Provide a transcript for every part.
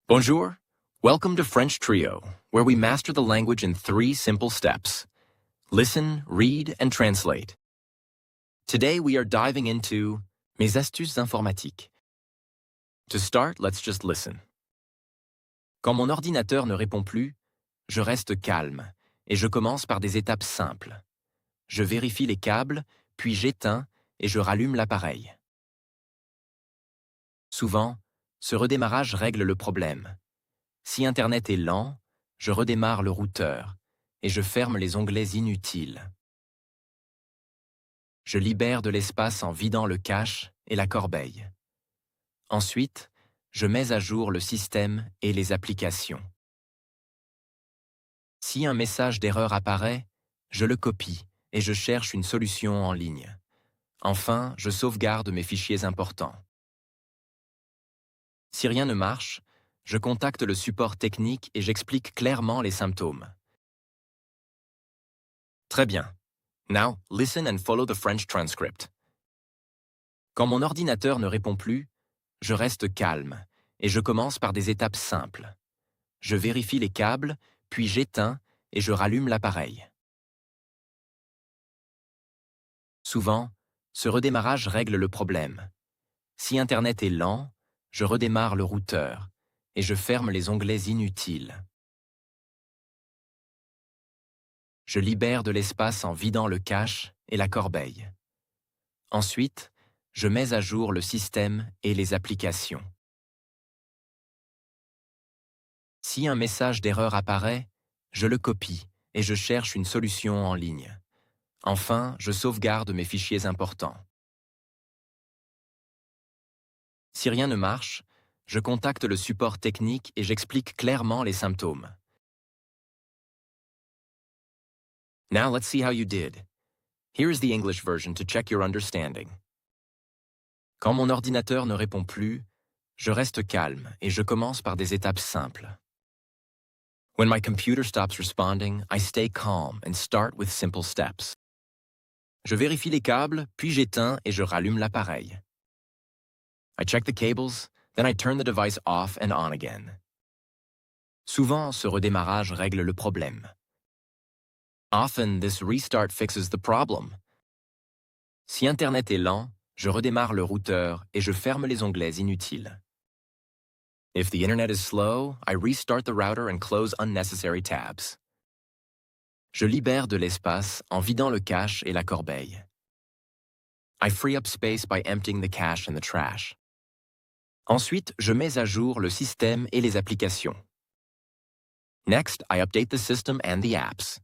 Bonjour. Welcome to French Trio, where we master the language in 3 simple steps. Listen, read, and translate. Today we are diving into mes astuces informatiques. To start, let's just listen. Quand mon ordinateur ne répond plus, je reste calme et je commence par des étapes simples. Je vérifie les câbles, puis j'éteins et je rallume l'appareil. Souvent, ce redémarrage règle le problème. Si Internet est lent, je redémarre le routeur et je ferme les onglets inutiles. Je libère de l'espace en vidant le cache et la corbeille. Ensuite, je mets à jour le système et les applications. Si un message d'erreur apparaît, je le copie et je cherche une solution en ligne. Enfin, je sauvegarde mes fichiers importants. Si rien ne marche, je contacte le support technique et j'explique clairement les symptômes. Très bien. Now, listen and follow the French transcript. Quand mon ordinateur ne répond plus, je reste calme et je commence par des étapes simples. Je vérifie les câbles, puis j'éteins et je rallume l'appareil. Souvent, ce redémarrage règle le problème. Si Internet est lent, je redémarre le routeur et je ferme les onglets inutiles. Je libère de l'espace en vidant le cache et la corbeille. Ensuite, je mets à jour le système et les applications. Si un message d'erreur apparaît, je le copie et je cherche une solution en ligne. Enfin, je sauvegarde mes fichiers importants. Si rien ne marche, je contacte le support technique et j'explique clairement les symptômes. Now let's see how you did. Here is the English version to check your understanding. Quand mon ordinateur ne répond plus, je reste calme et je commence par des étapes simples. When my computer stops responding, I stay calm and start with simple steps. Je vérifie les câbles, puis j'éteins et je rallume l'appareil. I check the cables, then I turn the device off and on again. Souvent, ce redémarrage règle le problème. Often, this restart fixes the problem. Si Internet est lent, je redémarre le routeur et je ferme les onglets inutiles. If the internet is slow, I restart the router and close unnecessary tabs. Je libère de l'espace en vidant le cache et la corbeille. I free up space by emptying the cache and the trash. Ensuite, je mets à jour le système et les applications. Next, I update the system and the apps.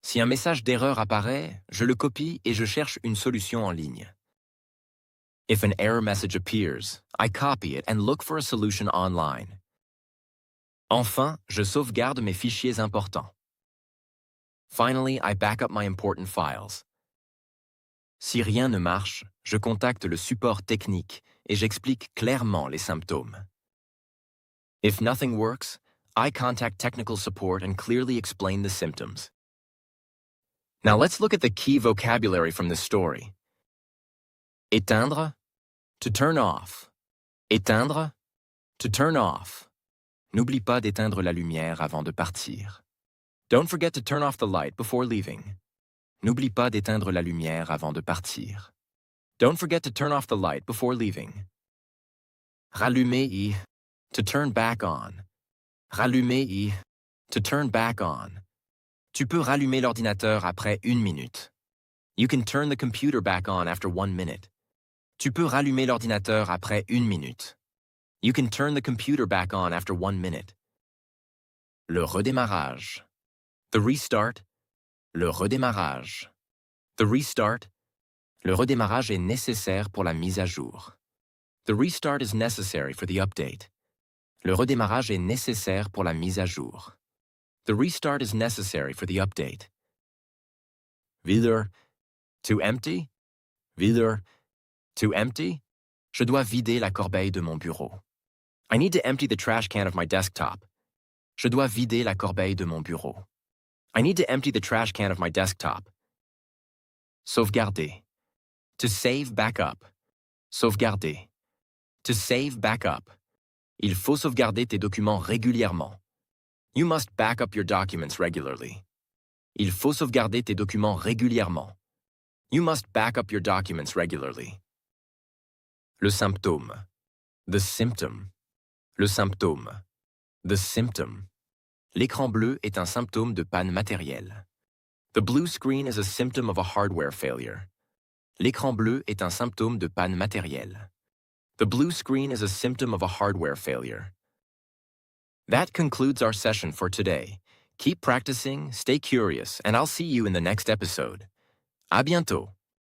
Si un message d'erreur apparaît, je le copie et je cherche une solution en ligne. If an error message appears, I copy it and look for a solution online. Enfin, je sauvegarde mes fichiers importants. Finally, I back up my important files. Si rien ne marche, je contacte le support technique et j'explique clairement les symptômes. If nothing works, I contact technical support and clearly explain the symptoms. Now let's look at the key vocabulary from this story. Éteindre, to turn off. Éteindre, to turn off. N'oublie pas d'éteindre la lumière avant de partir. Don't forget to turn off the light before leaving. N'oublie pas d'éteindre la lumière avant de partir. Don't forget to turn off the light before leaving. Rallumer y, to turn back on. Rallumer y, to turn back on. Tu peux rallumer l'ordinateur après 1 minute. You can turn the computer back on after 1 minute. Tu peux rallumer l'ordinateur après 1 minute. You can turn the computer back on after 1 minute. Le redémarrage. The restart. Le redémarrage. The restart. Le redémarrage est nécessaire pour la mise à jour. The restart is necessary for the update. Le redémarrage est nécessaire pour la mise à jour. The restart is necessary for the update. Vider. To empty. Vider. To empty. Je dois vider la corbeille de mon bureau. I need to empty the trash can of my desktop. Je dois vider la corbeille de mon bureau. I need to empty the trash can of my desktop. Sauvegarder. To save backup. Sauvegarder. To save backup. Il faut sauvegarder tes documents régulièrement. You must back up your documents regularly. Il faut sauvegarder tes documents régulièrement. You must back up your documents regularly. Le symptôme. The symptom. Le symptôme. The symptom. L'écran bleu est un symptôme de panne matérielle. The blue screen is a symptom of a hardware failure. L'écran bleu est un symptôme de panne matérielle. The blue screen is a symptom of a hardware failure. That concludes our session for today. Keep practicing, stay curious, and I'll see you in the next episode. À bientôt!